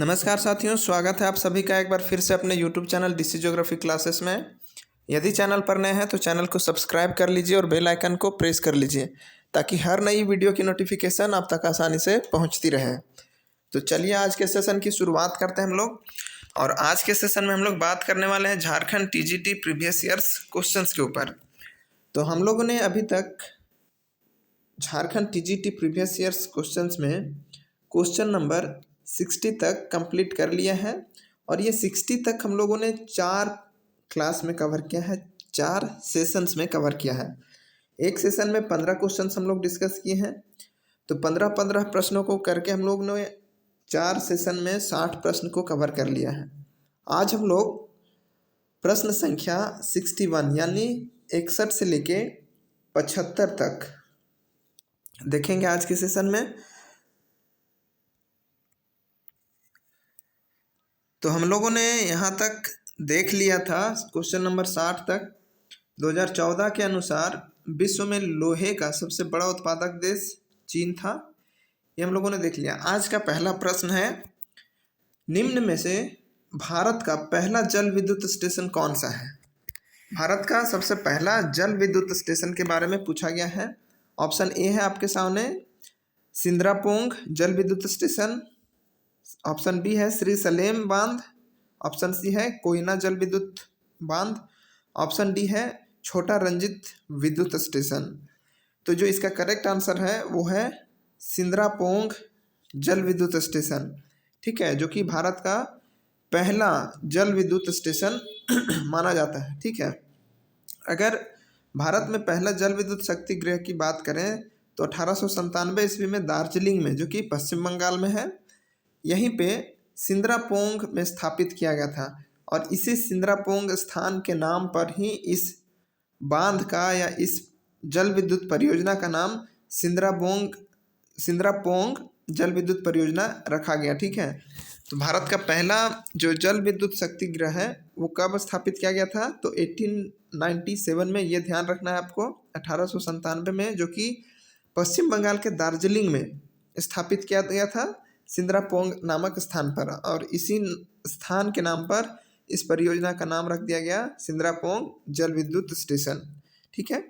नमस्कार साथियों, स्वागत है आप सभी का एक बार फिर से अपने YouTube channel DC geography classes में। यदि चैनल पर नए हैं तो चैनल को सब्सक्राइब कर लीजिए और बेल आइकन को प्रेस कर लीजिए ताकि हर नई वीडियो की नोटिफिकेशन आप तक आसानी से पहुंचती रहे। तो चलिए आज के सेशन की शुरुआत करते हैं हम लोग। और आज के सेशन में हम लोग बात करने वाले हैं Jharkhand TGT previous years questions के ऊपर। तो हम लोगों ने अभी तक Jharkhand TGT previous years questions में क्वेश्चन नंबर 60 तक कंप्लीट कर लिया है। और ये 60 तक हम लोगों ने 4 क्लास में कवर किया है, 4 सेशंस में कवर किया है। एक सेशन में 15 क्वेश्चंस हम लोग डिस्कस किए हैं। तो 15-15 प्रश्नों को करके हम लोग ने 4 सेशन में 60 प्रश्न को कवर कर लिया है। आज हम लोग प्रश्न संख्या 61 यानी 61 से लेके 75 तक देखेंगे आज के सेशन में। तो हम लोगों ने यहाँ तक देख लिया था क्वेश्चन नंबर 60 तक। 2014 के अनुसार विश्व में लोहे का सबसे बड़ा उत्पादक देश चीन था, ये हम लोगों ने देख लिया। आज का पहला प्रश्न है, निम्न में से भारत का पहला जल विद्युत स्टेशन कौन सा है? भारत का सबसे पहला जल विद्युत स्टेशन के बारे में पूछा गया है। ऑप्शन ए है आपके सामने सिंद्रापोंग जल विद्युत स्टेशन, ऑप्शन बी है श्री सलेम बांध, ऑप्शन सी है कोयना जल विद्युत बांध, ऑप्शन डी है छोटा रंजित विद्युत स्टेशन। तो जो इसका करेक्ट आंसर है वो है सिंद्रापोंग जल विद्युत स्टेशन, ठीक है, जो कि भारत का पहला जल विद्युत स्टेशन माना जाता है। ठीक है, अगर भारत में पहला जल विद्युत शक्ति गृह की बात करें तो 1897 ईस्वी में दार्जिलिंग में, जो कि पश्चिम बंगाल में है, यहीं पे सिंद्रापोंग में स्थापित किया गया था। और इसी सिंद्रापोंग स्थान के नाम पर ही इस बांध का या इस जल विद्युत परियोजना का नाम सिंद्रापोंग जल विद्युत परियोजना रखा गया। ठीक है, तो भारत का पहला जो जल विद्युत शक्ति गृह है वो कब स्थापित किया गया था? तो 1897 में, ये ध्यान रखना है आपको, 1897 में, जो कि पश्चिम बंगाल के दार्जिलिंग में स्थापित किया गया था सिंद्रापोंग नामक स्थान पर। और इसी स्थान के नाम पर इस परियोजना का नाम रख दिया गया सिंद्रापोंग जल विद्युत स्टेशन। ठीक है,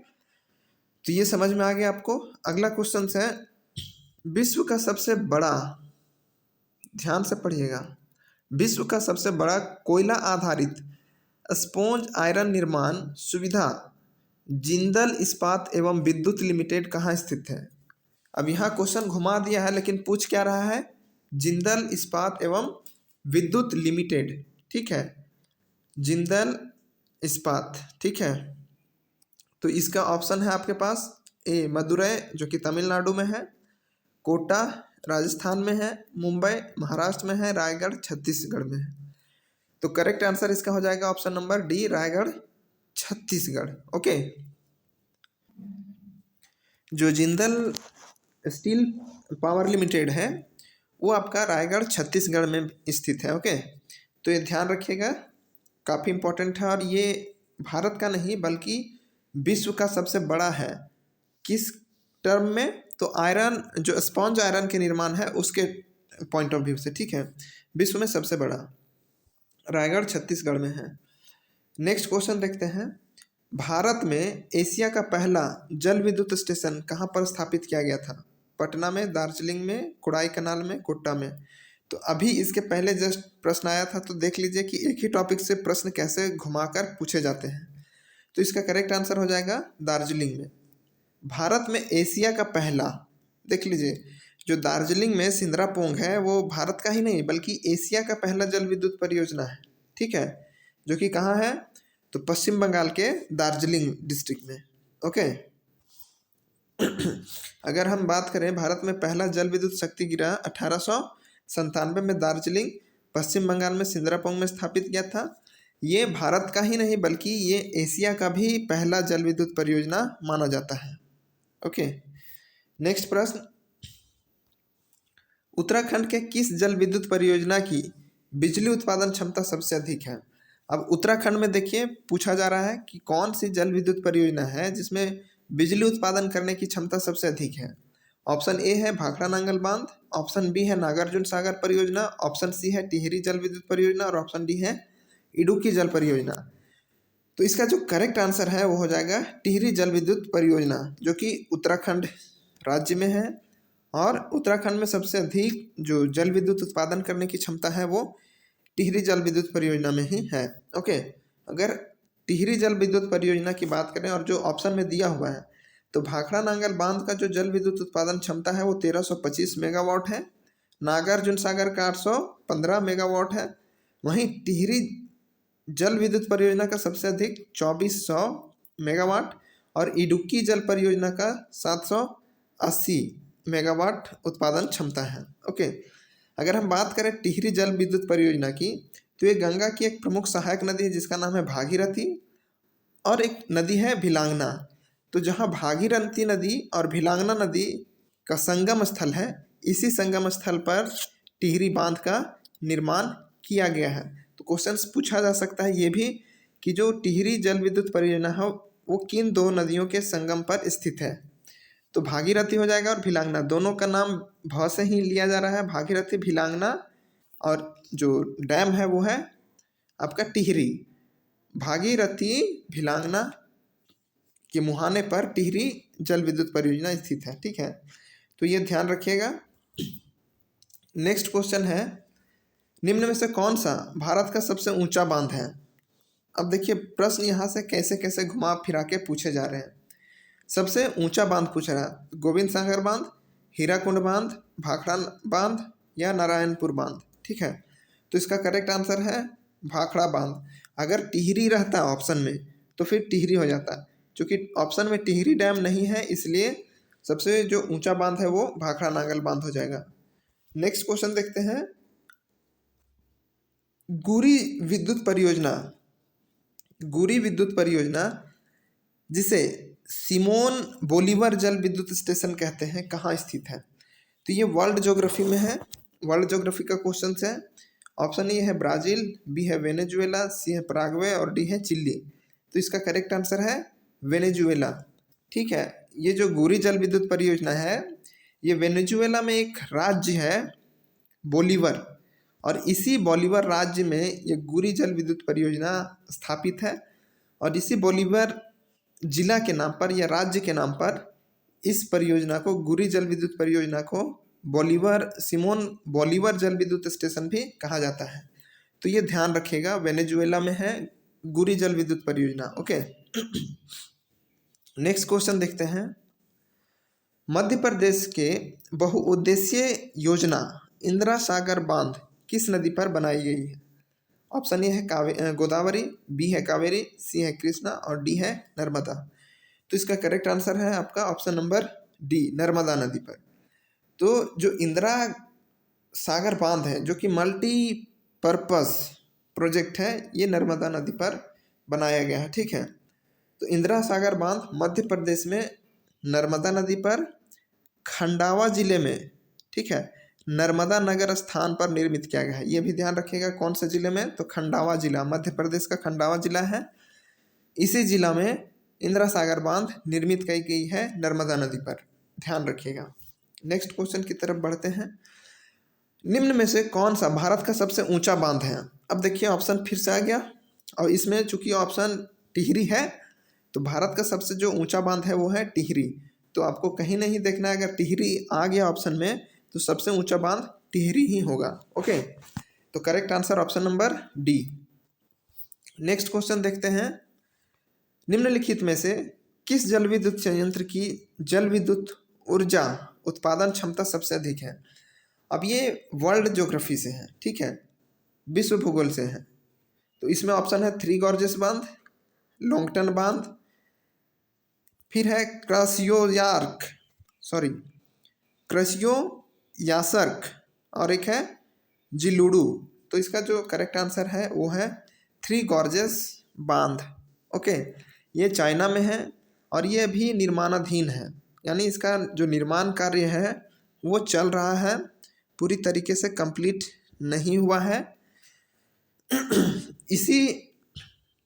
तो ये समझ में आ गया आपको। अगला क्वेश्चन है, विश्व का सबसे बड़ा, ध्यान से पढ़िएगा, विश्व का सबसे बड़ा कोयला आधारित स्पॉन्ज आयरन निर्माण सुविधा जिंदल इस्पात एवं विद्युत लिमिटेड कहाँ स्थित है? अब यहाँ क्वेश्चन घुमा दिया है लेकिन पूछ क्या रहा है? जिंदल इस्पात एवं विद्युत लिमिटेड। ठीक है, जिंदल इस्पात। ठीक है, तो इसका ऑप्शन है आपके पास ए मदुरै जो कि तमिलनाडु में है, कोटा राजस्थान में है, मुंबई महाराष्ट्र में है, रायगढ़ छत्तीसगढ़ में है। तो करेक्ट आंसर इसका हो जाएगा option number D, Raigarh Chhattisgarh. Okay, जो जिंदल स्टील पावर लिमिटेड है वो आपका रायगढ़ छत्तीसगढ़ में स्थित है। ओके, तो ये ध्यान रखिएगा, काफ़ी इम्पोर्टेंट है। और ये भारत का नहीं बल्कि विश्व का सबसे बड़ा है। किस टर्म में? तो आयरन, जो स्पॉन्ज आयरन के निर्माण है उसके पॉइंट ऑफ व्यू से। ठीक है, विश्व में सबसे बड़ा रायगढ़ छत्तीसगढ़ में है। नेक्स्ट क्वेश्चन देखते हैं, भारत में एशिया का पहला जल विद्युत स्टेशन कहाँ पर स्थापित किया गया था? पटना में, दार्जिलिंग में, कोडाईकनाल में, कोट्टा में। तो अभी इसके पहले जस्ट प्रश्न आया था, तो देख लीजिए कि एक ही टॉपिक से प्रश्न कैसे घुमाकर पूछे जाते हैं। तो इसका करेक्ट आंसर हो जाएगा दार्जिलिंग में। भारत में एशिया का पहला, देख लीजिए, जो दार्जिलिंग में सिंद्रापोंग है वो भारत का ही नहीं बल्कि एशिया का पहला जल विद्युत परियोजना है। ठीक है, जो कि कहाँ है? तो पश्चिम बंगाल के दार्जिलिंग डिस्ट्रिक्ट में। ओके, अगर हम बात करें भारत में पहला जल विद्युत शक्ति गृह 1897 में दार्जिलिंग पश्चिम बंगाल में सिंद्रापोंग में स्थापित किया था। ये भारत का ही नहीं बल्कि ये एशिया का भी पहला जल विद्युत परियोजना माना जाता है। ओके, नेक्स्ट प्रश्न, उत्तराखंड के किस जल विद्युत परियोजना की बिजली उत्पादन क्षमता सबसे अधिक है? अब उत्तराखंड में देखिए पूछा जा रहा है कि कौन सी जल विद्युत परियोजना है जिसमें बिजली उत्पादन करने की क्षमता सबसे अधिक है। ऑप्शन ए है भाखड़ा नांगल बांध, ऑप्शन बी है नागार्जुन सागर परियोजना, ऑप्शन सी है टिहरी जल विद्युत परियोजना और ऑप्शन डी है इडुक्की जल परियोजना। तो इसका जो करेक्ट आंसर है वो हो जाएगा टिहरी जल विद्युत परियोजना, जो कि उत्तराखंड राज्य में है। और उत्तराखंड में सबसे अधिक जो जल विद्युत उत्पादन करने की क्षमता है वो टिहरी जल विद्युत परियोजना में ही है। ओके, अगर टिहरी जल विद्युत परियोजना की बात करें और जो ऑप्शन में दिया हुआ है, तो भाखड़ा नांगल बांध का जो जल विद्युत उत्पादन क्षमता है वो 1325 मेगावाट है, नागार्जुन सागर का 815 मेगावाट है, वहीं टिहरी जल विद्युत परियोजना का सबसे अधिक 2400 मेगावाट और इडुक्की जल परियोजना का 780 मेगावाट उत्पादन क्षमता है। ओके, अगर हम बात करें टिहरी जल विद्युत परियोजना की, तो ये गंगा की एक प्रमुख सहायक नदी है जिसका नाम है भागीरथी, और एक नदी है भिलांगना। तो जहाँ भागीरथी नदी और भिलांगना नदी का संगम स्थल है, इसी संगम स्थल पर टिहरी बांध का निर्माण किया गया है। तो क्वेश्चन पूछा जा सकता है ये भी कि जो टिहरी जल विद्युत परियोजना है वो किन दो नदियों के संगम पर स्थित है। तो भागीरथी हो जाएगा और भिलांगना, दोनों का नाम भ से ही लिया जा रहा है, भागीरथी भिलांगना। और जो डैम है वो है आपका टिहरी। भागीरथी भिलांगना के मुहाने पर टिहरी जल विद्युत परियोजना स्थित है। ठीक है, तो ये ध्यान रखिएगा। नेक्स्ट क्वेश्चन है, निम्न में से कौन सा भारत का सबसे ऊंचा बांध है। अब देखिए प्रश्न यहाँ से कैसे कैसे घुमा फिरा के पूछे जा रहे हैं। सबसे ऊंचा बांध पूछ रहा है, गोविंद सागर बांध, हीराकुंड बांध, भाखड़ा बांध या नारायणपुर बांध। ठीक है, तो इसका करेक्ट आंसर है भाखड़ा बांध। अगर टिहरी रहता ऑप्शन में तो फिर टिहरी हो जाता, क्योंकि ऑप्शन में टिहरी डैम नहीं है, इसलिए सबसे जो ऊंचा बांध है वो भाखड़ा नांगल बांध हो जाएगा। नेक्स्ट क्वेश्चन देखते हैं, गुरी विद्युत परियोजना, गुरी विद्युत परियोजना जिसे सिमोन बोलीवर जल विद्युत स्टेशन कहते हैं, कहाँ स्थित है। तो ये वर्ल्ड ज्योग्राफी में है, वर्ल्ड ज्योग्राफी का क्वेश्चन है। ऑप्शन ए है ब्राज़ील, बी है वेनेजुएला, सी है पराग्वे और डी है चिली। तो इसका करेक्ट आंसर है वेनेजुएला। ठीक है, ये जो गुरी जल विद्युत परियोजना है ये वेनेजुएला में एक राज्य है बोलीवर, और इसी बोलीवर राज्य में ये गुरी जल विद्युत परियोजना स्थापित है। और इसी बोलीवर जिला के नाम पर या राज्य के नाम पर इस परियोजना को, गुरी जल विद्युत परियोजना को बोलीवर, सिमोन बोलीवर जल विद्युत स्टेशन भी कहा जाता है। तो ये ध्यान रखिएगा, वेनेजुएला में है गुरी जल विद्युत परियोजना। ओके, नेक्स्ट क्वेश्चन देखते हैं, मध्य प्रदेश के बहुउद्देशीय योजना इंदिरा सागर बांध किस नदी पर बनाई गई है। ऑप्शन ए है गोदावरी, बी है कावेरी, सी है कृष्णा और डी है नर्मदा। तो इसका करेक्ट आंसर है आपका ऑप्शन नंबर डी, नर्मदा नदी पर। तो जो इंदिरा सागर बांध है जो कि मल्टीपर्पस प्रोजेक्ट है, ये नर्मदा नदी पर बनाया गया है। ठीक है, तो इंदिरा सागर बांध मध्य प्रदेश में नर्मदा नदी पर खंडावा जिले में, ठीक है, नर्मदा नगर स्थान पर निर्मित किया गया है। ये भी ध्यान रखिएगा कौन से जिले में, तो खंडावा जिला, मध्य प्रदेश का खंडावा जिला है, इसी जिला में इंदिरा सागर बांध निर्मित की गई है नर्मदा नदी पर, ध्यान रखिएगा। नेक्स्ट क्वेश्चन की तरफ बढ़ते हैं, निम्न में से कौन सा भारत का सबसे ऊंचा बांध है। अब देखिए ऑप्शन फिर से आ गया, और इसमें चूंकि ऑप्शन टिहरी है तो भारत का सबसे जो ऊंचा बांध है वो है टिहरी। तो आपको कहीं नहीं देखना है, अगर टिहरी आ गया ऑप्शन में तो सबसे ऊंचा बांध टिहरी ही होगा। ओके, तो correct answer option number D. Next question देखते हैं, निम्नलिखित में से किस जल विद्युत संयंत्र की जल विद्युत ऊर्जा उत्पादन क्षमता सबसे अधिक है। अब ये वर्ल्ड ज्योग्राफी से है, ठीक है, विश्व भूगोल से है। तो इसमें ऑप्शन है थ्री गॉर्जेस बांध, लॉन्गटन बांध, फिर है क्रसियोयासर्क और एक है जिलुडू। तो इसका जो करेक्ट आंसर है वो है थ्री गॉर्जेस बांध। ओके, ये चाइना में है और ये अभी निर्माणाधीन है, यानी इसका जो निर्माण कार्य है वो चल रहा है, पूरी तरीके से कंप्लीट नहीं हुआ है। इसी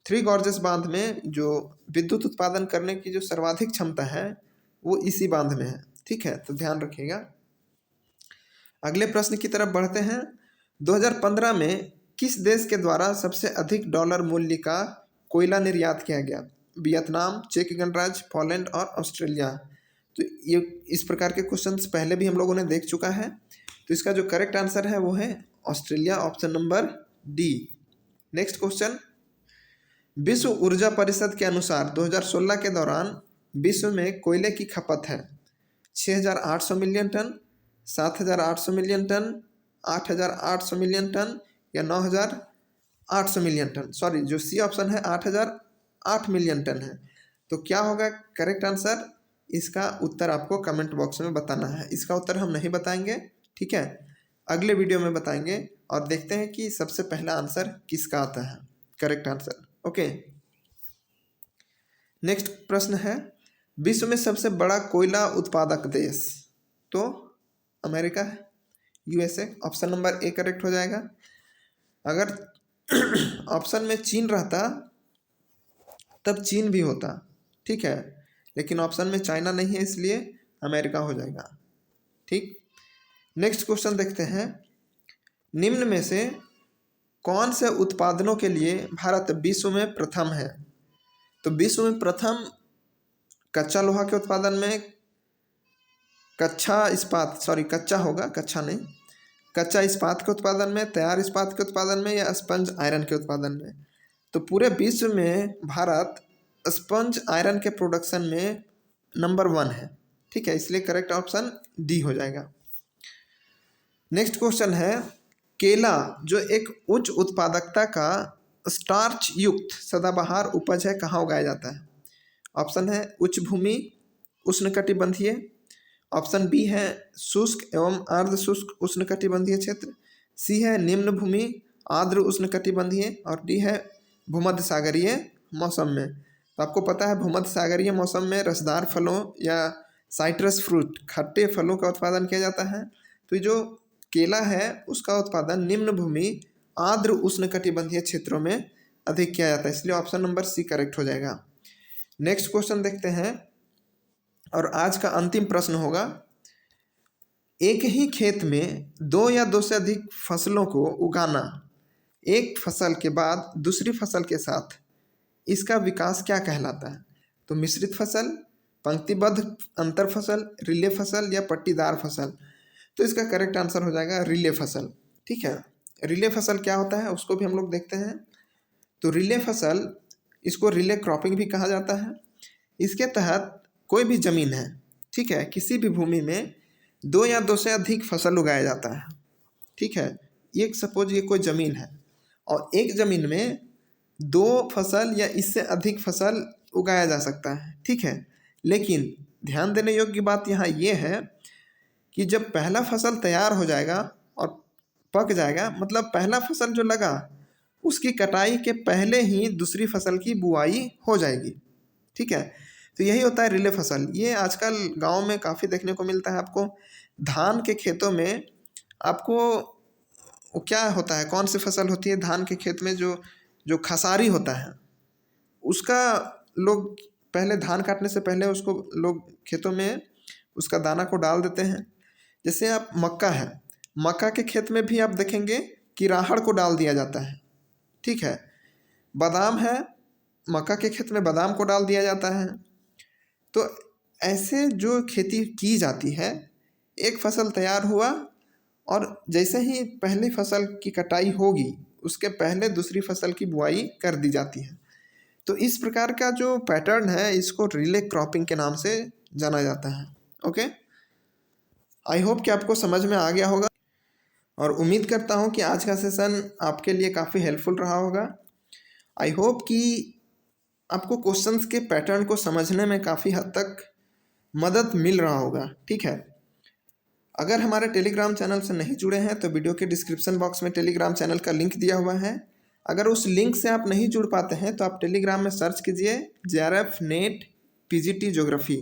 थ्री गॉर्जेस बांध में जो विद्युत उत्पादन करने की जो सर्वाधिक क्षमता है वो इसी बांध में है। ठीक है, तो ध्यान रखिएगा। अगले प्रश्न की तरफ बढ़ते हैं। 2015 में किस देश के द्वारा सबसे अधिक डॉलर मूल्य का कोयला निर्यात किया गया? वियतनाम, चेक गणराज्य, पोलैंड और ऑस्ट्रेलिया। तो ये इस प्रकार के क्वेश्चंस पहले भी हम लोगों ने देख चुका है। तो इसका जो करेक्ट आंसर है वो है Australia, option number D. Next question, विश्व ऊर्जा परिषद के अनुसार 2016 के दौरान विश्व में कोयले की खपत है 6,800 million ton, 7,800 million ton, 8,800 million ton या 9,800 मिलियन टन। सॉरी, जो सी ऑप्शन है 8,008 मिलियन टन है। तो क्या होगा करेक्ट आंसर? इसका उत्तर आपको कमेंट बॉक्स में बताना है। इसका उत्तर हम नहीं बताएंगे, ठीक है, अगले वीडियो में बताएंगे और देखते हैं कि सबसे पहला आंसर किसका आता है करेक्ट आंसर। ओके, नेक्स्ट प्रश्न है, विश्व में सबसे बड़ा कोयला उत्पादक देश? तो अमेरिका है, USA, option number A correct हो जाएगा। अगर ऑप्शन में चीन रहता तब चीन भी होता, ठीक है, लेकिन ऑप्शन में चाइना नहीं है इसलिए अमेरिका हो जाएगा, ठीक। नेक्स्ट क्वेश्चन देखते हैं, निम्न में से कौन से उत्पादनों के लिए भारत विश्व में प्रथम है? तो विश्व में प्रथम कच्चा लोहा के उत्पादन में, कच्चा इस्पात के उत्पादन में, तैयार इस्पात के उत्पादन में या स्पंज आयरन के उत्पादन में? तो पूरे विश्व में भारत स्पंज आयरन के प्रोडक्शन में नंबर 1 है, ठीक है, इसलिए करेक्ट ऑप्शन डी हो जाएगा। नेक्स्ट क्वेश्चन है, केला जो एक उच्च उत्पादकता का स्टार्च युक्त सदाबहार उपज है कहाँ उगाया जाता है? ऑप्शन है उच्च भूमि, उष्णकटिबंधीय, ऑप्शन बी है शुष्क एवं अर्ध शुष्क उष्णकटिबंधीय क्षेत्र, सी है निम्न भूमि आर्द्र उष्णकटिबंधीय और डी है भूमध्य सागरीय मौसम में। तो आपको पता है भूमध्य सागरीय मौसम में रसदार फलों या साइट्रस फ्रूट खट्टे फलों का उत्पादन किया जाता है। तो जो केला है उसका उत्पादन निम्न भूमि आर्द्र उष्णकटिबंधीय क्षेत्रों में अधिक किया जाता है, इसलिए ऑप्शन नंबर सी करेक्ट हो जाएगा। नेक्स्ट क्वेश्चन देखते हैं और आज का अंतिम प्रश्न होगा, एक ही खेत में 2 या 2 से अधिक फसलों को उगाना एक फसल के बाद दूसरी फसल के साथ, इसका विकास क्या कहलाता है? तो मिश्रित फसल, पंक्तिबद्ध अंतर फसल, रिले फसल या पट्टीदार फसल? तो इसका करेक्ट आंसर हो जाएगा रिले फसल, ठीक है। रिले फसल क्या होता है उसको भी हम लोग देखते हैं। तो रिले फसल, इसको रिले क्रॉपिंग भी कहा जाता है। इसके तहत कोई भी ज़मीन है, ठीक है, किसी भी भूमि में 2 या 2 से अधिक फसल उगाया जाता है, ठीक है। एक सपोज ये कोई ज़मीन है और एक ज़मीन में 2 फसल या इससे अधिक फसल उगाया जा सकता है, ठीक है। लेकिन ध्यान देने योग्य बात यहाँ ये है कि जब पहला फसल तैयार हो जाएगा और पक जाएगा, मतलब पहला फसल जो लगा उसकी कटाई के पहले ही दूसरी फसल की बुआई हो जाएगी, ठीक है। तो यही होता है रिले फसल। ये आजकल गांव में काफ़ी देखने को मिलता है आपको। धान के खेतों में आपको वो क्या होता है, कौन सी फसल होती है धान के खेत में, जो खसारी होता है उसका लोग पहले धान काटने से पहले उसको लोग खेतों में उसका दाना को डाल देते हैं। जैसे आप मक्का है, मक्का के खेत में भी आप देखेंगे कि राहड़ को डाल दिया जाता है, ठीक है। बादाम है, मक्का के खेत में बादाम को डाल दिया जाता है। तो ऐसे जो खेती की जाती है, एक फसल तैयार हुआ और जैसे ही पहली फसल की कटाई होगी उसके पहले दूसरी फसल की बुआई कर दी जाती है। तो इस प्रकार का जो पैटर्न है इसको रिले क्रॉपिंग के नाम से जाना जाता है। ओके, आई होप कि आपको समझ में आ गया होगा और उम्मीद करता हूँ कि आज का सेशन आपके लिए काफ़ी हेल्पफुल रहा होगा। आई होप कि आपको क्वेश्चंस के पैटर्न को समझने में काफ़ी हद तक मदद मिल रहा होगा, ठीक है। अगर हमारे टेलीग्राम चैनल से नहीं जुड़े हैं तो वीडियो के डिस्क्रिप्शन बॉक्स में टेलीग्राम चैनल का लिंक दिया हुआ है। अगर उस लिंक से आप नहीं जुड़ पाते हैं तो आप टेलीग्राम में सर्च कीजिए JRF NET PGT ज्योग्राफी,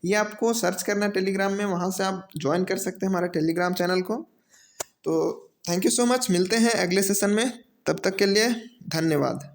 ये आपको सर्च करना है टेलीग्राम में, वहाँ से आप ज्वाइन कर सकते हैं हमारे टेलीग्राम चैनल को। तो थैंक यू सो मच, मिलते हैं अगले सेशन में, तब तक के लिए धन्यवाद।